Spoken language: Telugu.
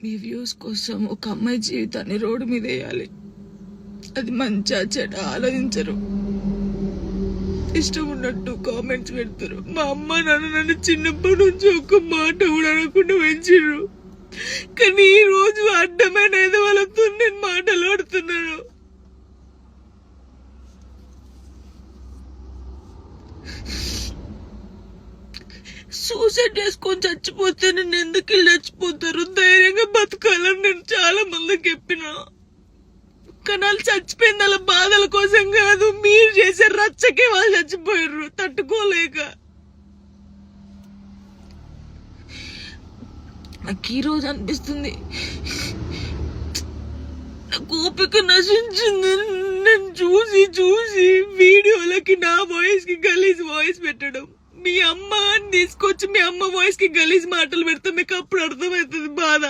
మీ వ్యూస్ కోసం ఒక అమ్మాయి జీవితాన్ని రోడ్డు మీద వేయాలి. అది మంచిగా చెడ్డ ఆలోచించరు, ఇష్టం ఉన్నట్టు కామెంట్స్ పెడతారు. మా అమ్మ నాన్న నన్ను చిన్నప్పటి నుంచి ఒక్క మాట కూడా అనకుండా పెంచిర్రు. కానీ ఈ రోజు అడ్డమైన వాళ్ళతో నేను మాట్లాడుతున్నాను. సూసైడ్ చేసుకొని చచ్చిపోతే నేను ఎందుకు వెళ్ళి చచ్చిపోతారు, ధైర్యంగా బతకాలని నేను చాలా మందికి చెప్పినా. కానీ వాళ్ళు చచ్చిపోయింది వాళ్ళ బాధల కోసం కాదు, మీరు చేసే రచ్చకే వాళ్ళు చచ్చిపోయారు తట్టుకోలేక. నాకు ఈ రోజు అనిపిస్తుంది ఓపిక నశించింది. నేను చూసి చూసి వీడియోలకి నా వాయిస్ కి గలీజ్ వాయిస్ పెట్టడం, మీ అమ్మ తీసుకొచ్చి మీ అమ్మ వాయిస్ కి గలీజ్ మాటలు పెడితే మీకు అప్పుడు అర్థమవుతుంది బాధ.